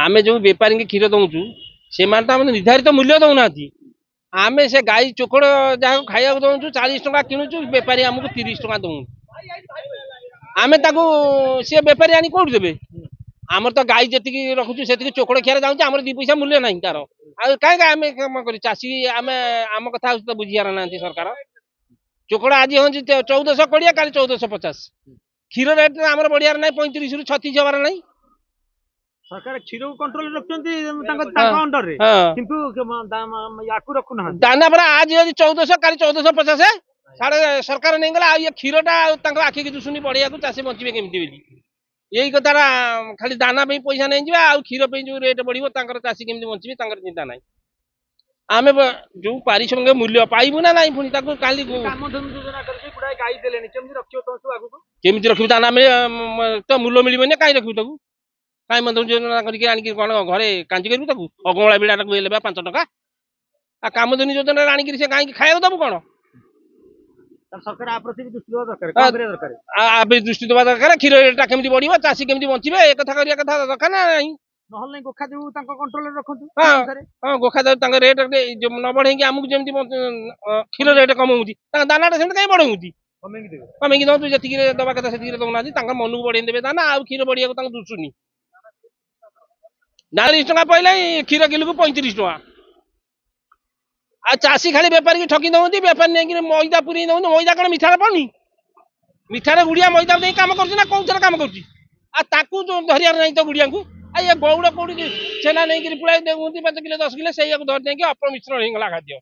आमे जो बेपारी के क्षीर दौचु से निर्धारित मूल्य दौना आमे से गाई चोकड़ जहाँ खाया दौचु 40 टका किणुचु बेपारी आमको 30 टका दौन आमे सी बेपारी आनी कौट देवे आमर तो गाई जी रखुचु से चोकड़ खियार जाऊँ आम 2 पैसा मूल्य ना तार कहीं आम चाषी आम आम कथा तो बुझीार ना सरकार चोकड़ आज हूँ 1420 काली 1450 क्षीर रेट आम बढ़ियार ना 35 रु 36 हबार ना सरकार क्षीर को कंट्रोल अंडर रे किंतु याकू रखु ना दाना परा आज 1400 काली 1450 साडे सरकार नहीं गला ये क्षीरटा आखि की दुसुनी बढ़िया को चाषी बंचे केमती यही कथा खाली दाना पे पैसा नहीं जावा आ क्षीर पे जो रेट बढ़िबो चाषी केमती बंचे चिंता ना आमे जो पारिश्रमिक मूल्य पाइबु ना नहीं पुणी काली केमती रखिबु दाना तो मूल्य मिलबनी कहीं रखिबु ताकू कहीं मन योजना करके आनिक कौन घरे कांची करू अगमला बिड़ा 5 टका आ कामधेनु योजना आनिक से कहीं खाया दबु कौन सरकार आ प्रति दृष्टि दृष्टि देवा दरकार क्षीर रेटा केमती बढ़िबो चाषी केमती बंचिबे ए कथा करिया कथा दरकार ना नहीं नहल गोखा जो कंट्रोल रखु हाँ गोखा जो रेट न बढ़े आमको जमी क्षीर रेट कम दाना से कहीं बढ़े कमेकी दौतु जी दवा कथा से दौना मन को बढ़े देवे दाना आ क्षीर बढ़िया दुसुनी 40 टका पहले क्षीर किलो को 35 टका आ चाषी खाली बेपारी की ठकी दौंती बेपारी नहीं मैदा पूरी दौन मैदा कौन मिठार पड़नी मिठार गुड़िया मैदा नहीं कम कर कौन कम कर धरियार नहीं तो गुड़िया को ये गौड़ कौटी छेना नहीं पुड़ा 5 किलो 10 किलो से धर देंगे अपमिश्रण होगा खाद्य